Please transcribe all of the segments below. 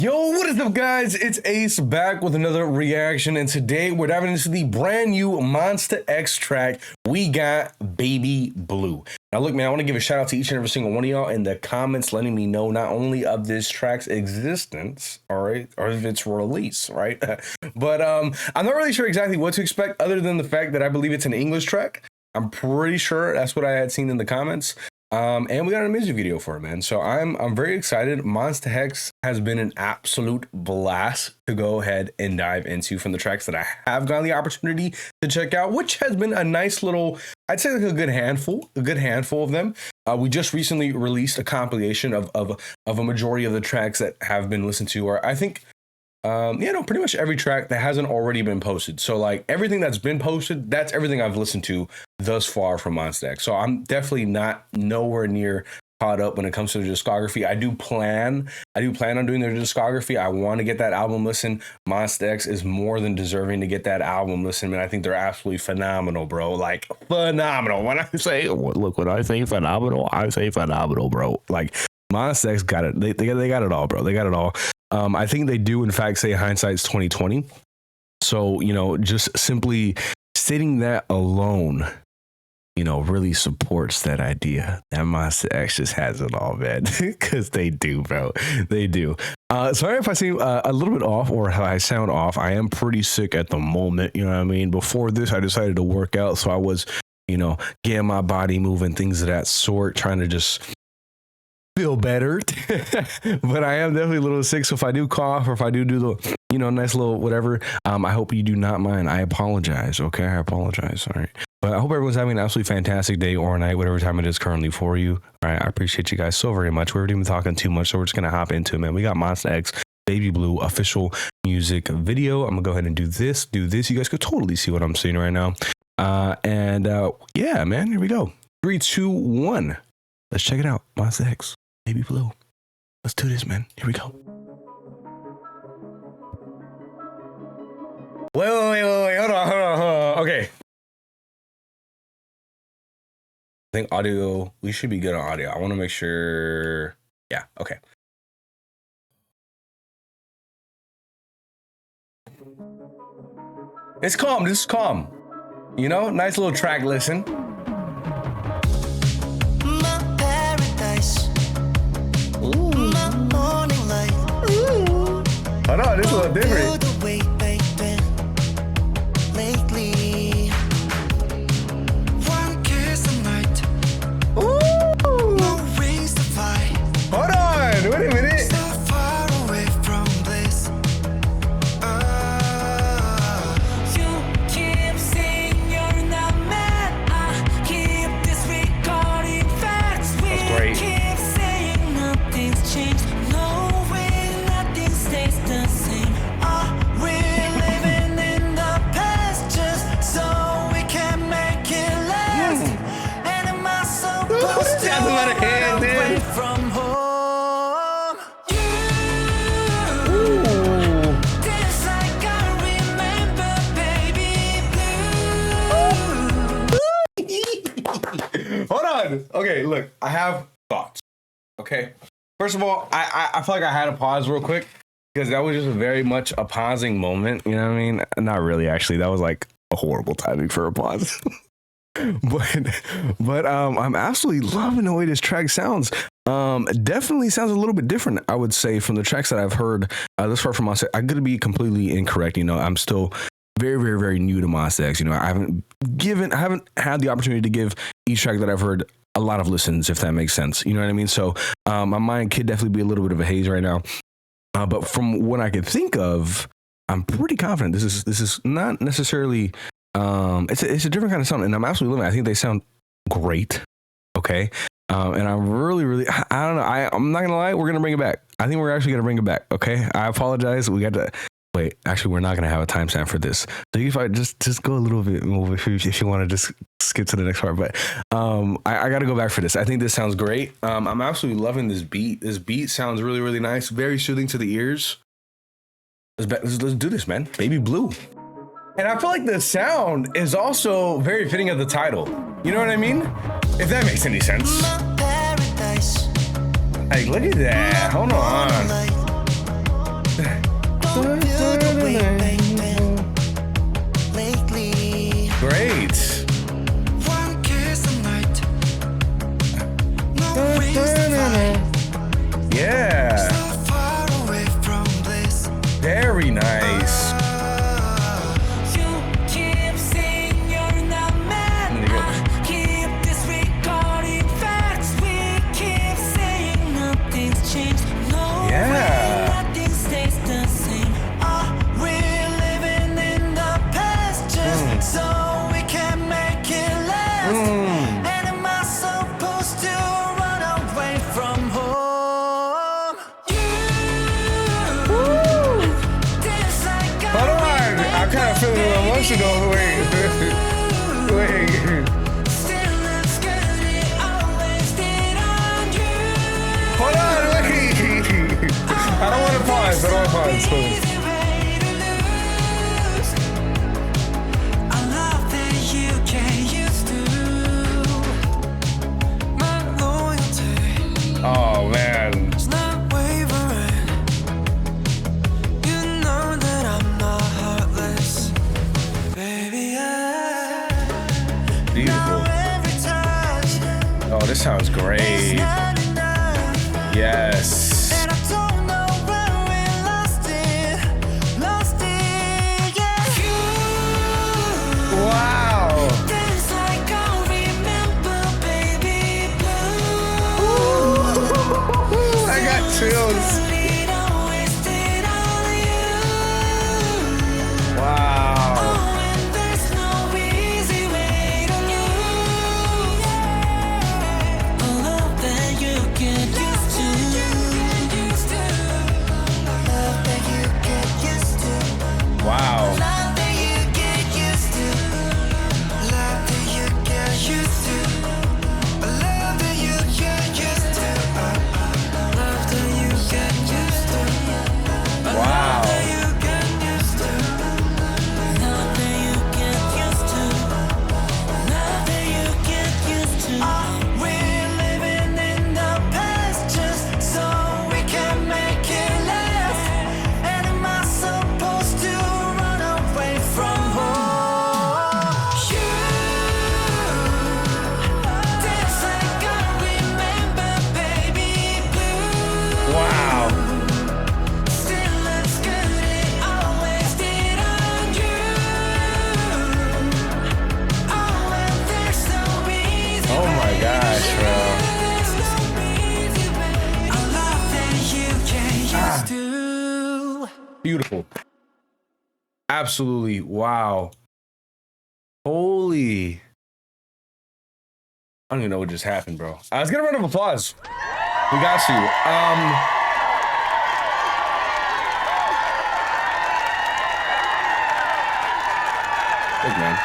Yo, what is up, guys? It's Ace back with another reaction, and today we're diving into the brand new MONSTA X track. We got Baby Blue. Now look, man, I want to give a shout out to each and every single one of y'all in the comments letting me know not only of this track's existence, all right, or of its release, right? But I'm not really sure exactly what to expect other than the fact that I believe it's an English track. I'm pretty sure that's what I had seen in the comments. And we got a music video for it, man. So I'm very excited. MONSTA X has been an absolute blast to go ahead and dive into from the tracks that I have gotten the opportunity to check out, which has been a nice little, I'd say like a good handful of them. We just recently released a compilation of a majority of the tracks that have been listened to, or I think, pretty much every track that hasn't already been posted. So like everything that's been posted, that's everything I've listened to thus far from MONSTA X. So I'm definitely not nowhere near caught up when it comes to the discography. I do plan on doing their discography. I want to get that album listened. MONSTA X is more than deserving to get that album listened, man. I think they're absolutely phenomenal, bro. Like phenomenal. When I say, look, when I say phenomenal, I say phenomenal, bro. Like MONSTA X got it. They got it all, bro. They got it all. I think they do, in fact, say hindsight's 2020. So, you know, just simply stating that alone, you know, really supports that idea that MONSTA X just has it all, man. Because they do, bro. They do. Sorry if I seem a little bit off or how I sound off. I am pretty sick at the moment. You know what I mean? Before this, I decided to work out. So I was, you know, getting my body moving, things of that sort, trying to just feel better. But I am definitely a little sick, so if I do cough or if I do the, you know, nice little whatever, I hope you do not mind. I apologize. Okay, I apologize. All right, but I hope everyone's having an absolutely fantastic day or night, whatever time it is currently for you. All right, I appreciate you guys so very much. We haven't even talking too much, so we're just gonna hop into it, man. We got MONSTA X Baby Blue official music video. I'm gonna go ahead and do this. You guys could totally see what I'm seeing right now. Yeah, man, here we go. 3, 2, 1. Let's check it out. MONSTA X Baby Blue. Let's do this, man. Here we go. Wait. Hold on. Okay. I think audio, we should be good on audio. I want to make sure. Yeah, okay. It's calm. This is calm. You know, nice little track listen. Oh no, this is a little different. Hold on, wait a minute. That's great. That's a lot of hands, dude. From home. This like I remember, baby blue. Hold on. Okay, look, I have thoughts. Okay. First of all, I feel like I had to pause real quick because that was just very much a pausing moment. You know what I mean? Not really, actually. That was like a horrible timing for a pause. but I'm absolutely loving the way this track sounds. Definitely sounds a little bit different, I would say, from the tracks that I've heard this far from MONSTA. I'm gonna be completely incorrect. You know, I'm still very new to MONSTA X. You know, I haven't had the opportunity to give each track that I've heard a lot of listens, if that makes sense. You know what I mean? So my mind could definitely be a little bit of a haze right now. But from what I could think of, I'm pretty confident this is not necessarily. It's a different kind of sound, and I'm absolutely loving it. I think they sound great. Okay. And I'm really, I don't know. I'm not gonna lie. We're gonna bring it back. I think we're actually gonna bring it back. Okay. I apologize. We got to wait. Actually, we're not gonna have a timestamp for this. So if I just go a little bit more, if you want to just skip to the next part. But I got to go back for this. I think this sounds great. I'm absolutely loving this beat. This beat sounds really nice. Very soothing to the ears. Let's do this, man. Baby Blue. And I feel like the sound is also very fitting of the title. You know what I mean? If that makes any sense. Like, look at that. Hold on. emotional. Wait. Hold on, wait. I don't want to pause. Oh man. Beautiful. Oh, this sounds great. Yes. Wow. Ooh, I got chills. Wow. Beautiful. Absolutely. Wow. Holy. I don't even know what just happened, bro. Let's get a round of applause. We got you. Look, man.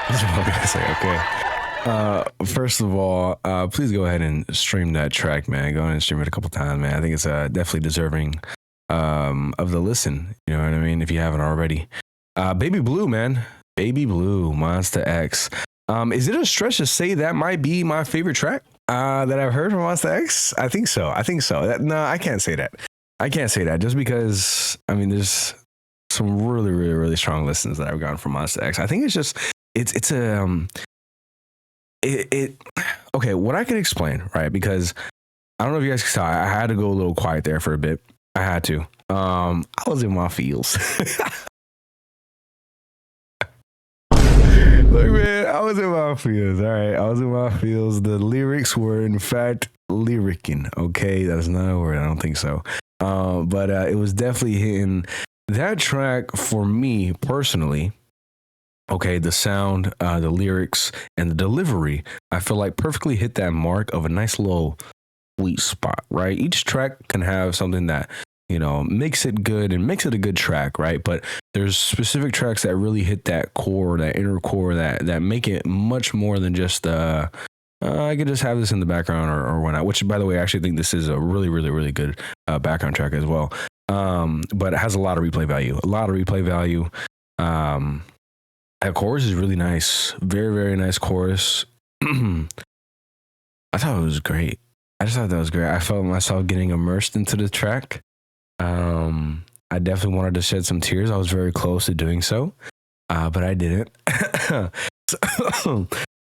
That's what I'm gonna say, okay. First of all, please go ahead and stream that track, man. Go ahead and stream it a couple times, man. I think it's definitely deserving of the listen. You know what I mean? If you haven't already. Baby Blue, man. Baby Blue, MONSTA X. Is it a stretch to say that might be my favorite track that I've heard from MONSTA X? I think so. No, I can't say that. Just because, I mean, there's some really, really, really strong listens that I've gotten from MONSTA X. I think it's just, okay, what I can explain, right? Because I don't know if you guys can tell, I had to go a little quiet there for a bit. I had to. I was in my feels. Look, man, I was in my feels. All right, I was in my feels. The lyrics were, in fact, lyricking. Okay, that's not a word. I don't think so. But it was definitely hitting that track for me personally. Okay, the sound, the lyrics, and the delivery, I feel like perfectly hit that mark of a nice little sweet spot, right? Each track can have something that, you know, makes it good and makes it a good track, right? But there's specific tracks that really hit that core, that inner core, that make it much more than just, I could just have this in the background or whatnot, which, by the way, I actually think this is a really, really, really good background track as well. But it has a lot of replay value. That chorus is really nice. Very, very nice chorus. I thought it was great. I just thought that was great. I felt myself getting immersed into the track. I definitely wanted to shed some tears. I was very close to doing so, but I didn't.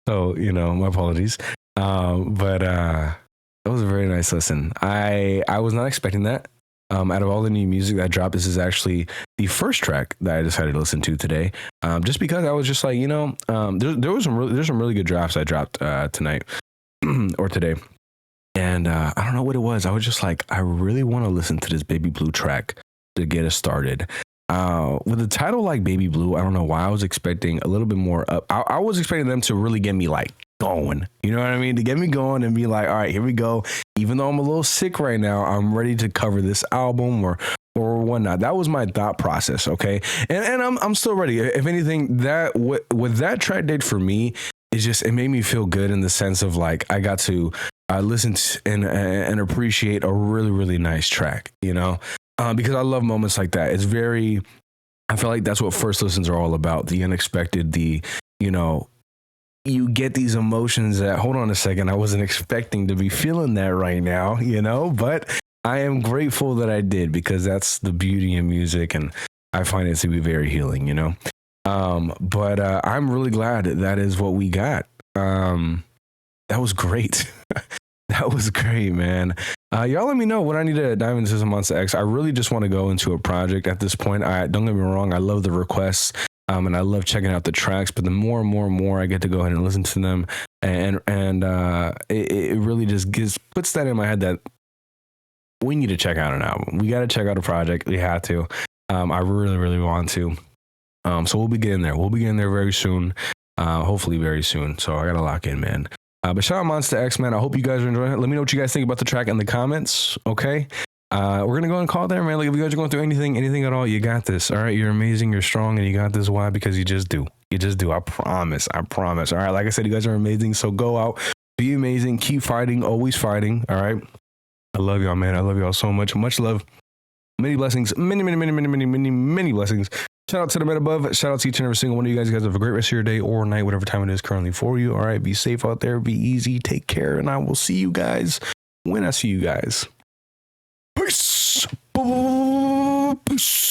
So, you know, my apologies. But it was a very nice listen. I was not expecting that. Out of all the new music that dropped, this is actually the first track that I decided to listen to today. Just because I was just like, you know, there's some really good drops I dropped tonight or today. And I don't know what it was. I was just like, I really want to listen to this Baby Blue track to get us started. With a title like Baby Blue, I don't know why I was expecting a little bit more up. I was expecting them to really get me like going, you know what I mean? To get me going and be like, all right, here we go. Even though I'm a little sick right now, I'm ready to cover this album or or whatnot. That was my thought process. Okay. And I'm still ready. If anything, that with that track date for me, it made me feel good in the sense of like, I got to listen to and appreciate a really, really nice track, you know, because I love moments like that. I feel like that's what first listens are all about. The unexpected, you get these emotions that, hold on a second, I wasn't expecting to be feeling that right now, but I am grateful that I did, because that's the beauty in music, and I find it to be very healing, but I'm really glad that is what we got. That was great. That was great, man. Y'all let me know what I need to dive into some MONSTA X. I really just want to go into a project at this point. Don't get me wrong, I love the requests. And I love checking out the tracks, but the more and more I get to go ahead and listen to them, and it really just puts that in my head that we need to check out an album. We got to check out a project. We have to. I really, really want to. So we'll be getting there. We'll be getting there very soon. Hopefully very soon. So I got to lock in, man. But shout out MONSTA X, man. I hope you guys are enjoying it. Let me know what you guys think about the track in the comments. Okay. We're going to go and call it there, man. Like, if you guys are going through anything at all, you got this. All right. You're amazing. You're strong, and you got this. Why? Because you just do. You just do. I promise. All right. Like I said, you guys are amazing. So go out, be amazing. Keep fighting. Always fighting. All right. I love y'all, man. I love y'all so much. Much love. Many blessings. Many blessings. Shout out to the men above. Shout out to each and every single one of you guys. You guys have a great rest of your day or night, whatever time it is currently for you. All right. Be safe out there. Be easy. Take care. And I will see you guys when I see you guys. Peace. Peace.